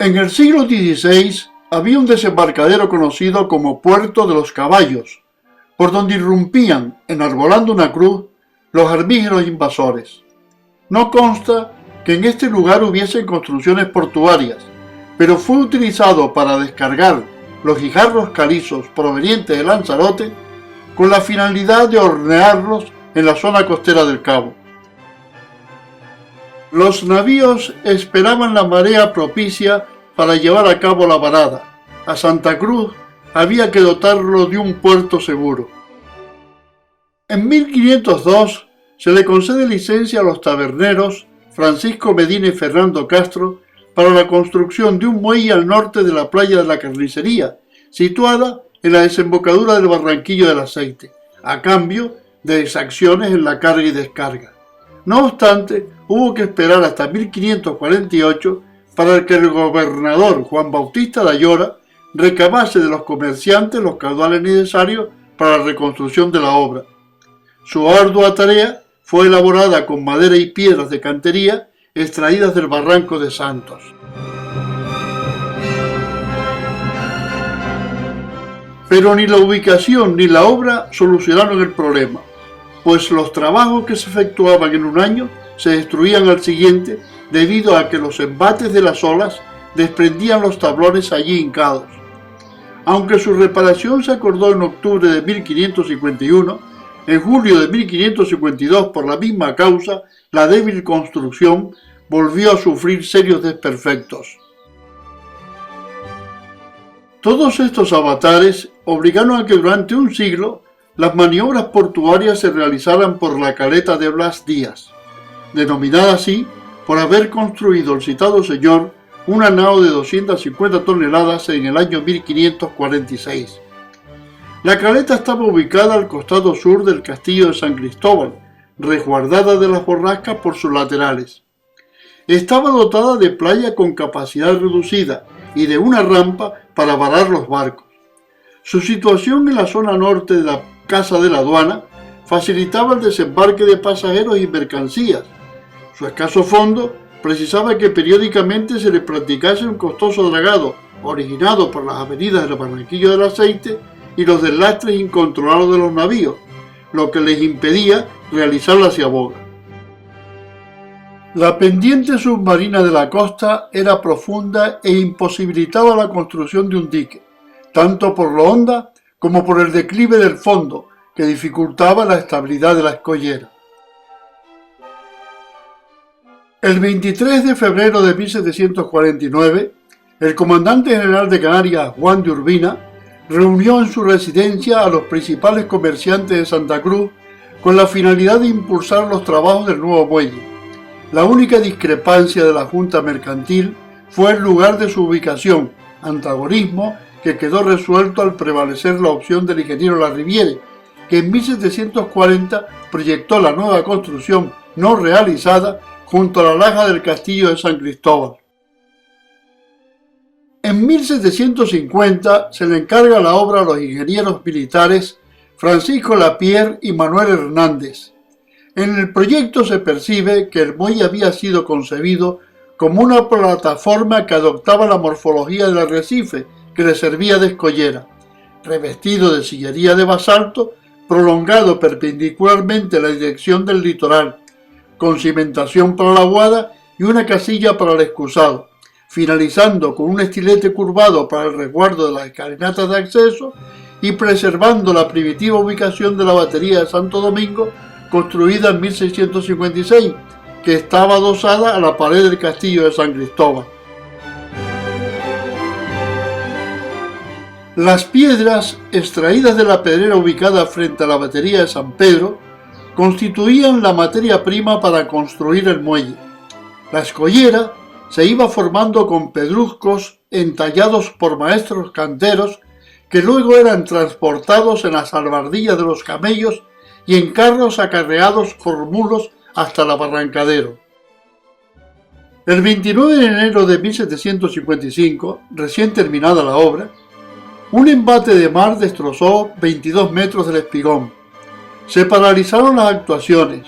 En el siglo XVI había un desembarcadero conocido como Puerto de los Caballos, por donde irrumpían, enarbolando una cruz, los armígeros invasores. No consta que en este lugar hubiesen construcciones portuarias, pero fue utilizado para descargar los guijarros calizos provenientes de Lanzarote con la finalidad de hornearlos en la zona costera del cabo. Los navíos esperaban la marea propicia para llevar a cabo la varada. A Santa Cruz había que dotarlo de un puerto seguro. En 1502 se le concede licencia a los taberneros Francisco Medina y Fernando Castro para la construcción de un muelle al norte de la playa de la Carnicería, situada en la desembocadura del Barranquillo del Aceite, a cambio de exacciones en la carga y descarga. No obstante, hubo que esperar hasta 1548 para que el gobernador Juan Bautista de Ayora recabase de los comerciantes los caudales necesarios para la reconstrucción de la obra. Su ardua tarea fue elaborada con madera y piedras de cantería extraídas del barranco de Santos. Pero ni la ubicación ni la obra solucionaron el problema, pues los trabajos que se efectuaban en un año se destruían al siguiente debido a que los embates de las olas desprendían los tablones allí hincados. Aunque su reparación se acordó en octubre de 1551, en julio de 1552, por la misma causa, la débil construcción volvió a sufrir serios desperfectos. Todos estos avatares obligaron a que durante un siglo las maniobras portuarias se realizaran por la caleta de Blas Díaz, denominada así por haber construido el citado señor una nao de 250 toneladas en el año 1546. La caleta estaba ubicada al costado sur del castillo de San Cristóbal, resguardada de las borrascas por sus laterales. Estaba dotada de playa con capacidad reducida y de una rampa para varar los barcos. Su situación en la zona norte de la Casa de la Aduana facilitaba el desembarque de pasajeros y mercancías. Su escaso fondo precisaba que periódicamente se le practicase un costoso dragado originado por las avenidas del Barranquillo del Aceite y los deslastres incontrolados de los navíos, lo que les impedía realizar la ciaboga. La pendiente submarina de la costa era profunda e imposibilitaba la construcción de un dique, tanto por lo honda como por el declive del fondo, que dificultaba la estabilidad de la escollera. El 23 de febrero de 1749, el comandante general de Canarias, Juan de Urbina, reunió en su residencia a los principales comerciantes de Santa Cruz con la finalidad de impulsar los trabajos del nuevo muelle. La única discrepancia de la Junta Mercantil fue el lugar de su ubicación, antagonismo que quedó resuelto al prevalecer la opción del ingeniero Larriviere, que en 1740 proyectó la nueva construcción no realizada junto a la laja del castillo de San Cristóbal. En 1750 se le encarga la obra a los ingenieros militares Francisco Lapierre y Manuel Hernández. En el proyecto se percibe que el muelle había sido concebido como una plataforma que adoptaba la morfología del arrecife que le servía de escollera, revestido de sillería de basalto, prolongado perpendicularmente a la dirección del litoral, con cimentación para la aguada y una casilla para el excusado, finalizando con un estilete curvado para el resguardo de las escalinatas de acceso y preservando la primitiva ubicación de la batería de Santo Domingo, construida en 1656, que estaba adosada a la pared del castillo de San Cristóbal. Las piedras extraídas de la pedrera ubicada frente a la batería de San Pedro constituían la materia prima para construir el muelle. La escollera se iba formando con pedruscos entallados por maestros canteros que luego eran transportados en las albardillas de los camellos y en carros acarreados por mulos hasta el abarrancadero. El 29 de enero de 1755, recién terminada la obra, un embate de mar destrozó 22 metros del espigón. Se paralizaron las actuaciones.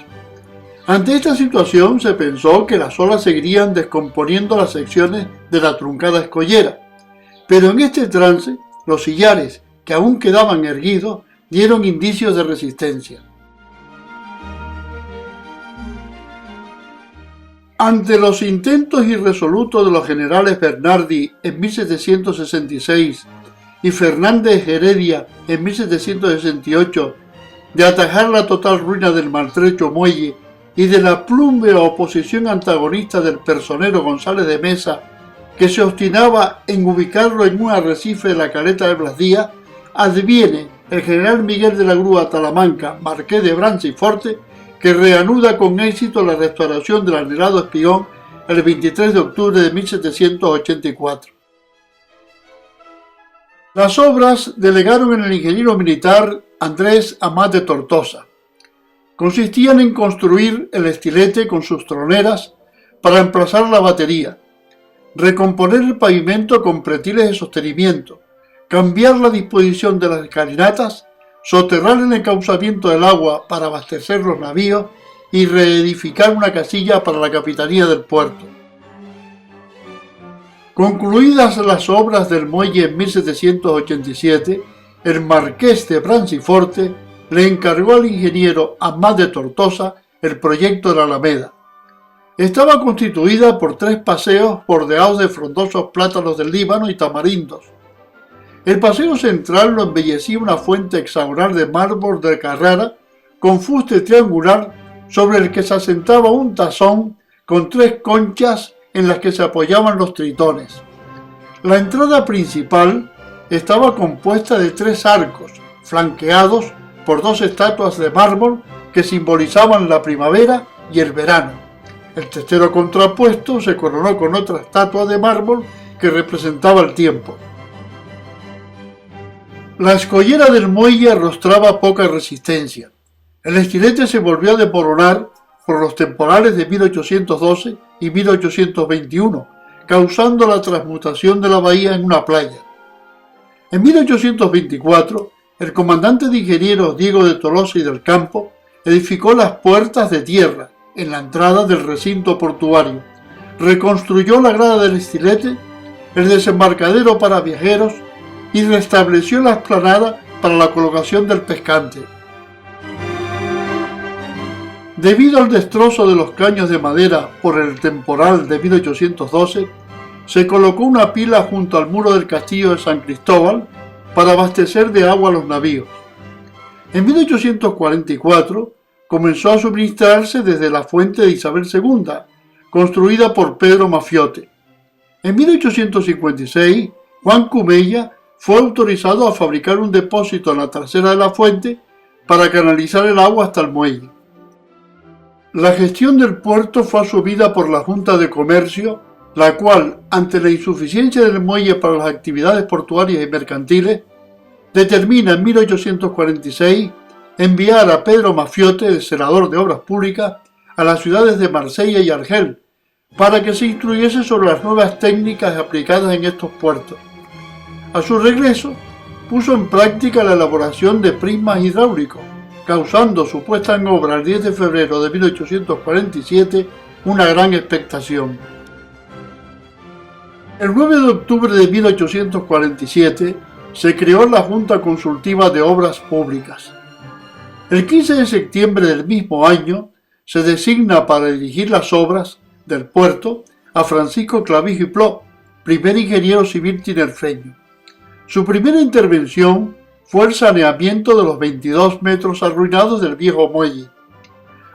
Ante esta situación se pensó que las olas seguirían descomponiendo las secciones de la truncada escollera, pero en este trance los sillares, que aún quedaban erguidos, dieron indicios de resistencia. Ante los intentos irresolutos de los generales Bernardi en 1766 y Fernández Heredia en 1768 de atajar la total ruina del maltrecho muelle y de la plúmbea oposición antagonista del personero González de Mesa, que se obstinaba en ubicarlo en un arrecife de la caleta de Blas Díaz, adviene el general Miguel de la Grúa Talamanca, marqués de Branciforte, que reanuda con éxito la restauración del anhelado espigón el 23 de octubre de 1784. Las obras delegaron en el ingeniero militar Andrés Amat de Tortosa. Consistían en construir el estilete con sus troneras para emplazar la batería, recomponer el pavimento con pretiles de sostenimiento, cambiar la disposición de las escalinatas, soterrar el encauzamiento del agua para abastecer los navíos y reedificar una casilla para la capitanía del puerto. Concluidas las obras del muelle en 1787, el marqués de Branciforte le encargó al ingeniero Amat de Tortosa el proyecto de la Alameda. Estaba constituida por 3 paseos bordeados de frondosos plátanos del Líbano y tamarindos. El paseo central lo embellecía una fuente hexagonal de mármol de Carrara con fuste triangular sobre el que se asentaba un tazón con 3 conchas en las que se apoyaban los tritones. La entrada principal estaba compuesta de 3 arcos, flanqueados por 2 estatuas de mármol que simbolizaban la primavera y el verano. El testero contrapuesto se coronó con otra estatua de mármol que representaba el tiempo. La escollera del muelle arrostraba poca resistencia. El estilete se volvió a desmoronar por los temporales de 1812 y 1821, causando la transmutación de la bahía en una playa. En 1824, el comandante de ingenieros Diego de Tolosa y del Campo edificó las puertas de tierra en la entrada del recinto portuario, reconstruyó la grada del estilete, el desembarcadero para viajeros y restableció la explanada para la colocación del pescante. Debido al destrozo de los caños de madera por el temporal de 1812, se colocó una pila junto al muro del castillo de San Cristóbal para abastecer de agua a los navíos. En 1844 comenzó a suministrarse desde la fuente de Isabel II, construida por Pedro Mafiote. En 1856, Juan Cumella fue autorizado a fabricar un depósito en la trasera de la fuente para canalizar el agua hasta el muelle. La gestión del puerto fue asumida por la Junta de Comercio, la cual, ante la insuficiencia del muelle para las actividades portuarias y mercantiles, determina en 1846 enviar a Pedro Mafiote, el senador de Obras Públicas, a las ciudades de Marsella y Argel, para que se instruyese sobre las nuevas técnicas aplicadas en estos puertos. A su regreso, puso en práctica la elaboración de prismas hidráulicos, causando su puesta en obra el 10 de febrero de 1847 una gran expectación. El 9 de octubre de 1847 se creó la Junta Consultiva de Obras Públicas. El 15 de septiembre del mismo año se designa para dirigir las obras del puerto a Francisco Clavijo y Pló, primer ingeniero civil tinerfeño. Su primera intervención fue el saneamiento de los 22 metros arruinados del viejo muelle.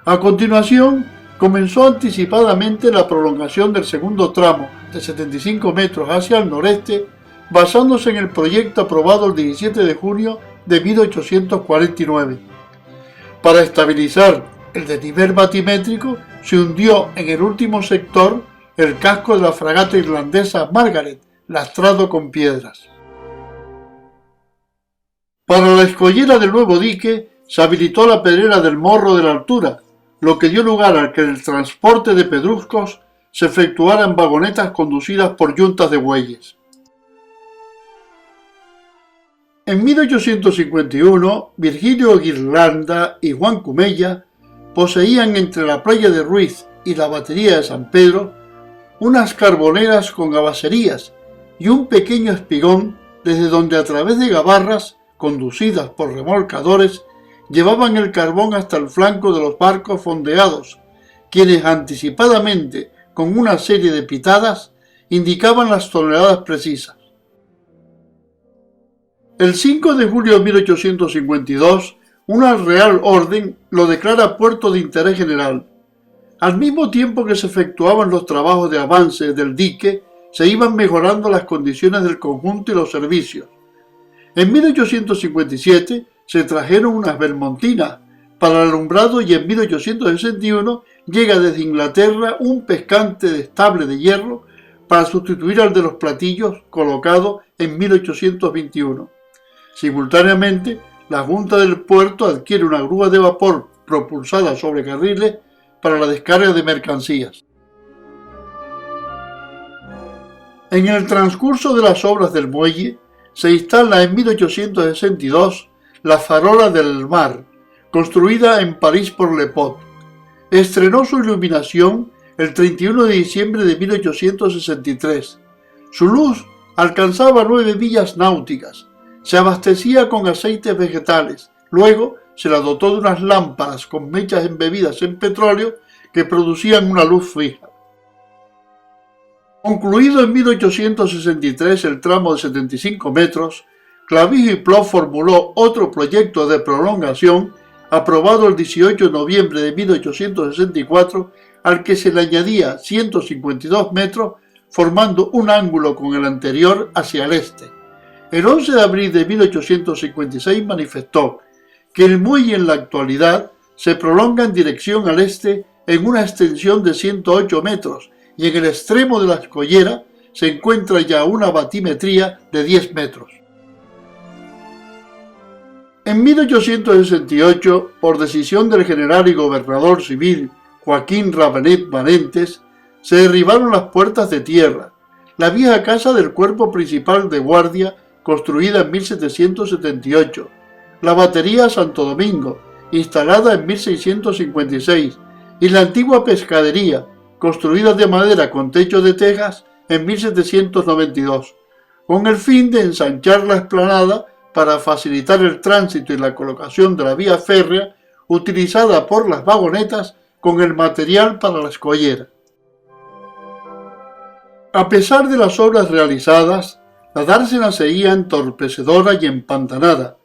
A continuación, comenzó anticipadamente la prolongación del segundo tramo, de 75 metros hacia el noreste, basándose en el proyecto aprobado el 17 de junio de 1849. Para estabilizar el desnivel batimétrico, se hundió en el último sector el casco de la fragata irlandesa Margaret, lastrado con piedras. Para la escollera del nuevo dique se habilitó la pedrera del Morro de la Altura, lo que dio lugar a que el transporte de pedruscos se efectuara en vagonetas conducidas por yuntas de bueyes. En 1851, Virgilio Ghirlanda y Juan Cumella poseían entre la playa de Ruiz y la batería de San Pedro unas carboneras con gabaserías y un pequeño espigón desde donde a través de gabarras, conducidas por remolcadores, llevaban el carbón hasta el flanco de los barcos fondeados, quienes anticipadamente, con una serie de pitadas, indicaban las toneladas precisas. El 5 de julio de 1852, una Real Orden lo declara puerto de interés general. Al mismo tiempo que se efectuaban los trabajos de avance del dique, se iban mejorando las condiciones del conjunto y los servicios. En 1857 se trajeron unas bermontinas para el alumbrado y en 1861 llega desde Inglaterra un pescante de estable de hierro para sustituir al de los platillos colocado en 1821. Simultáneamente, la Junta del Puerto adquiere una grúa de vapor propulsada sobre carriles para la descarga de mercancías. En el transcurso de las obras del muelle, se instala en 1862 la Farola del Mar, construida en París por Lepot. Estrenó su iluminación el 31 de diciembre de 1863. Su luz alcanzaba 9 millas náuticas. Se abastecía con aceites vegetales. Luego se la dotó de unas lámparas con mechas embebidas en petróleo que producían una luz fija. Concluido en 1863 el tramo de 75 metros, Clavijo y Plot formuló otro proyecto de prolongación aprobado el 18 de noviembre de 1864, al que se le añadía 152 metros, formando un ángulo con el anterior hacia el este. El 11 de abril de 1856 manifestó que el muelle en la actualidad se prolonga en dirección al este en una extensión de 108 metros y en el extremo de la escollera se encuentra ya una batimetría de 10 metros. En 1868, por decisión del general y gobernador civil Joaquín Ravenet Manentes, se derribaron las puertas de tierra, la vieja casa del cuerpo principal de guardia construida en 1778, la batería Santo Domingo, instalada en 1656, y la antigua pescadería, construida de madera con techo de tejas en 1792, con el fin de ensanchar la explanada para facilitar el tránsito y la colocación de la vía férrea utilizada por las vagonetas con el material para la escollera. A pesar de las obras realizadas, la dársena seguía entorpecedora y empantanada,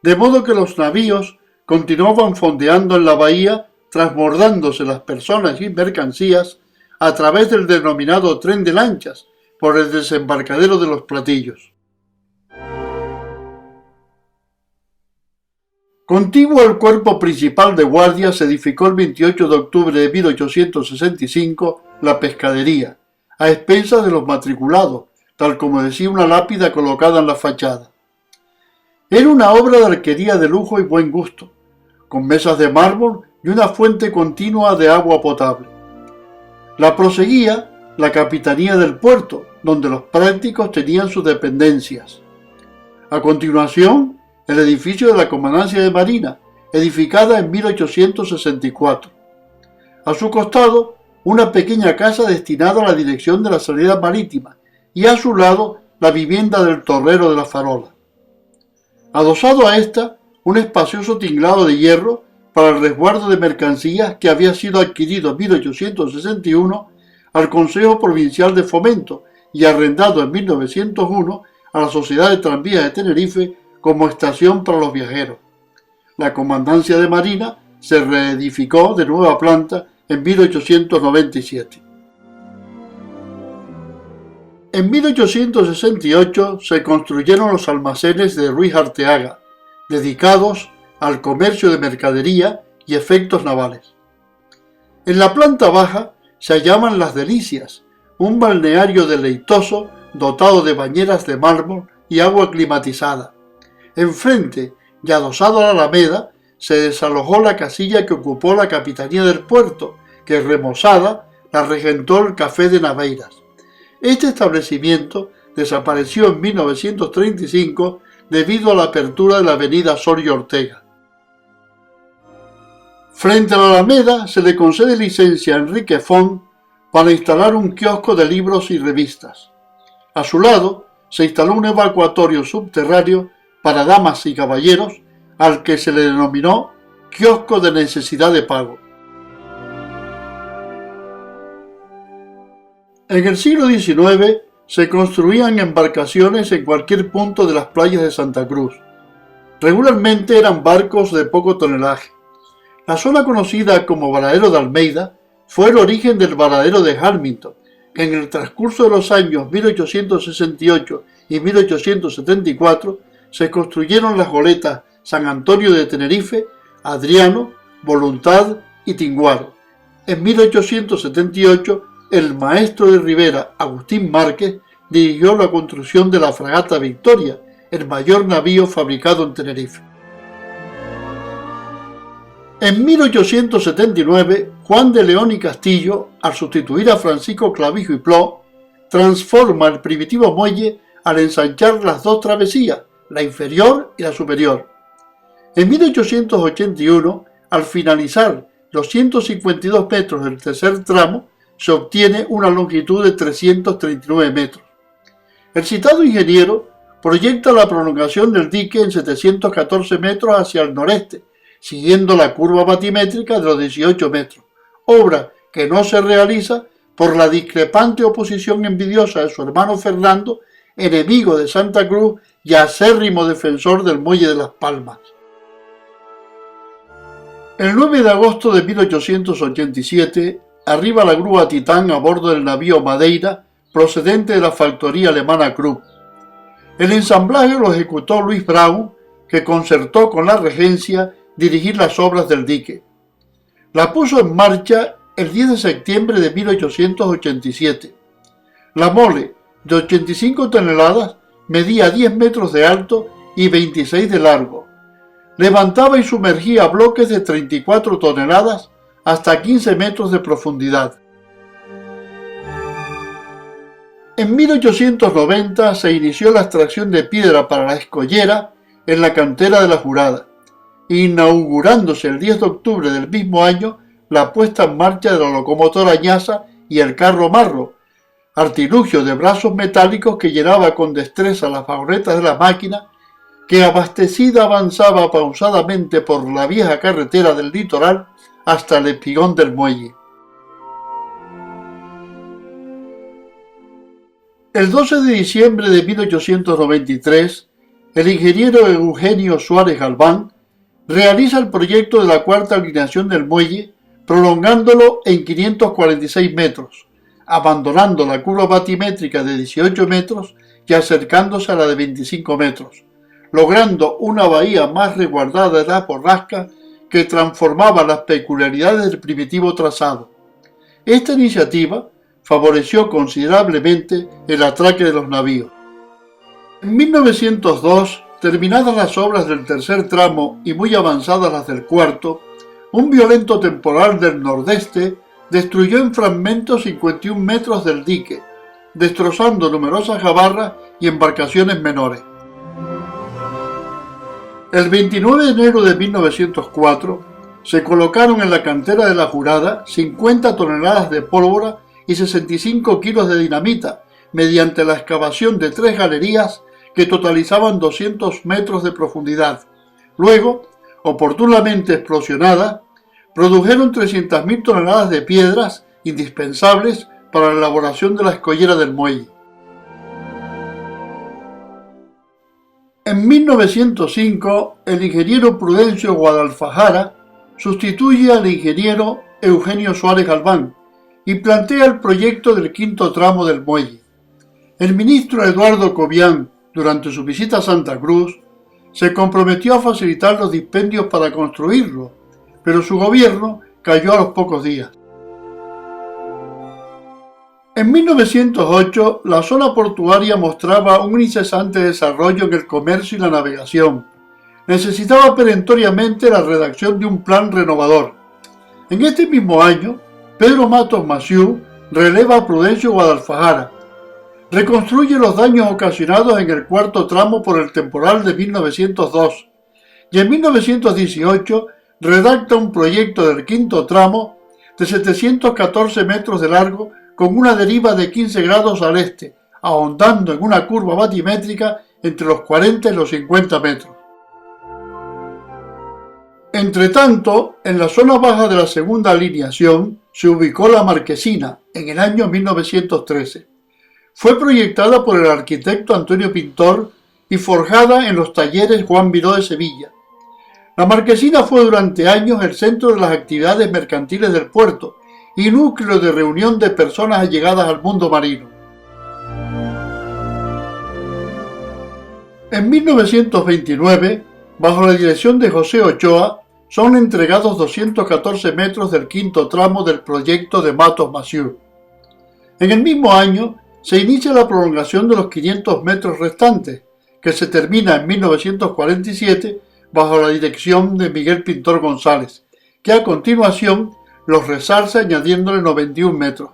de modo que los navíos continuaban fondeando en la bahía, transbordándose las personas y mercancías a través del denominado tren de lanchas por el desembarcadero de los Platillos. Contiguo al cuerpo principal de guardia se edificó el 28 de octubre de 1865 la pescadería, a expensas de los matriculados, tal como decía una lápida colocada en la fachada. Era una obra de arquería de lujo y buen gusto, con mesas de mármol y una fuente continua de agua potable. La proseguía la capitanía del puerto, donde los prácticos tenían sus dependencias. A continuación, el edificio de la Comandancia de Marina, edificada en 1864. A su costado, una pequeña casa destinada a la dirección de la salida marítima y a su lado la vivienda del torrero de la Farola. Adosado a esta, un espacioso tinglado de hierro para el resguardo de mercancías que había sido adquirido en 1861 al Consejo Provincial de Fomento y arrendado en 1901 a la Sociedad de Tranvías de Tenerife como estación para los viajeros. La Comandancia de Marina se reedificó de nueva planta en 1897. En 1868 se construyeron los almacenes de Ruiz Arteaga, dedicados al comercio de mercadería y efectos navales. En la planta baja se hallaban Las Delicias, un balneario deleitoso dotado de bañeras de mármol y agua climatizada. Enfrente y adosado a la alameda se desalojó la casilla que ocupó la capitanía del puerto, que remozada la regentó el Café de Naveiras. Este establecimiento desapareció en 1935 debido a la apertura de la avenida Soria Ortega. Frente a la alameda se le concede licencia a Enrique Font para instalar un kiosco de libros y revistas. A su lado se instaló un evacuatorio subterráneo para damas y caballeros, al que se le denominó kiosco de necesidad de pago. En el siglo XIX se construían embarcaciones en cualquier punto de las playas de Santa Cruz. Regularmente eran barcos de poco tonelaje. La zona conocida como Varadero de Almeida fue el origen del Varadero de Harlingen, que en el transcurso de los años 1868 y 1874 se construyeron las goletas San Antonio de Tenerife, Adriano, Voluntad y Tinguaro. En 1878, el maestro de Rivera, Agustín Márquez, dirigió la construcción de la fragata Victoria, el mayor navío fabricado en Tenerife. En 1879, Juan de León y Castillo, al sustituir a Francisco Clavijo y Pló, transforma el primitivo muelle al ensanchar las dos travesías, la inferior y la superior. En 1881, al finalizar los 152 metros del tercer tramo, se obtiene una longitud de 339 metros. El citado ingeniero proyecta la prolongación del dique en 714 metros hacia el noreste, siguiendo la curva batimétrica de los 18 metros, obra que no se realiza por la discrepante oposición envidiosa de su hermano Fernando, enemigo de Santa Cruz y acérrimo defensor del muelle de Las Palmas. El 9 de agosto de 1887, arriba la grúa Titán a bordo del navío Madeira, procedente de la factoría alemana Krupp. El ensamblaje lo ejecutó Luis Braun, que concertó con la regencia dirigir las obras del dique. La puso en marcha el 10 de septiembre de 1887. La mole, de 85 toneladas, medía 10 metros de alto y 26 de largo. Levantaba y sumergía bloques de 34 toneladas hasta 15 metros de profundidad. En 1890 se inició la extracción de piedra para la escollera en la cantera de la Jurada, inaugurándose el 10 de octubre del mismo año la puesta en marcha de la locomotora Ñasa y el carro Marro, artilugio de brazos metálicos que llenaba con destreza las vagonetas de la máquina, que abastecida avanzaba pausadamente por la vieja carretera del litoral hasta el espigón del muelle. El 12 de diciembre de 1893, el ingeniero Eugenio Suárez Galván realiza el proyecto de la cuarta alineación del muelle, prolongándolo en 546 metros, abandonando la curva batimétrica de 18 metros y acercándose a la de 25 metros, logrando una bahía más resguardada de la borrasca que transformaba las peculiaridades del primitivo trazado. Esta iniciativa favoreció considerablemente el atraque de los navíos. En 1902, terminadas las obras del tercer tramo y muy avanzadas las del cuarto, un violento temporal del nordeste destruyó en fragmentos 51 metros del dique, destrozando numerosas gabarras y embarcaciones menores. El 29 de enero de 1904 se colocaron en la cantera de la Jurada 50 toneladas de pólvora y 65 kilos de dinamita, mediante la excavación de 3 galerías que totalizaban 200 metros de profundidad. Luego, oportunamente explosionadas, produjeron 300.000 toneladas de piedras indispensables para la elaboración de la escollera del muelle. En 1905, el ingeniero Prudencio Guadalfajara sustituye al ingeniero Eugenio Suárez Galván y plantea el proyecto del quinto tramo del muelle. El ministro Eduardo Cobian, durante su visita a Santa Cruz, se comprometió a facilitar los dispendios para construirlo, pero su gobierno cayó a los pocos días. En 1908, la zona portuaria mostraba un incesante desarrollo en el comercio y la navegación. Necesitaba perentoriamente la redacción de un plan renovador. En este mismo año, Pedro Matos Maciú releva a Prudencio Guadalfajara. Reconstruye los daños ocasionados en el cuarto tramo por el temporal de 1902 y en 1918 redacta un proyecto del quinto tramo de 714 metros de largo con una deriva de 15 grados al este, ahondando en una curva batimétrica entre los 40 y los 50 metros. Entretanto, en la zona baja de la segunda alineación se ubicó la Marquesina en el año 1913. Fue proyectada por el arquitecto Antonio Pintor y forjada en los talleres Juan Miró de Sevilla. La Marquesina fue durante años el centro de las actividades mercantiles del puerto y núcleo de reunión de personas allegadas al mundo marino. En 1929, bajo la dirección de José Ochoa, son entregados 214 metros del quinto tramo del proyecto de Matos Maciú. En el mismo año, se inicia la prolongación de los 500 metros restantes, que se termina en 1947 bajo la dirección de Miguel Pintor González, que a continuación los resalza añadiéndole 91 metros.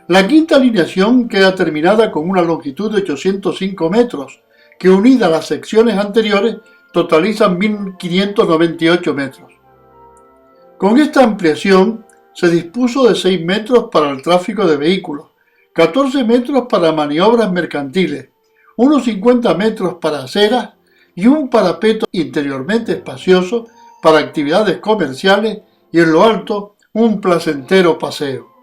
La quinta alineación queda terminada con una longitud de 805 metros, que unida a las secciones anteriores totalizan 1.598 metros. Con esta ampliación se dispuso de 6 metros para el tráfico de vehículos, 14 metros para maniobras mercantiles, unos 50 metros para aceras y un parapeto interiormente espacioso para actividades comerciales y en lo alto un placentero paseo.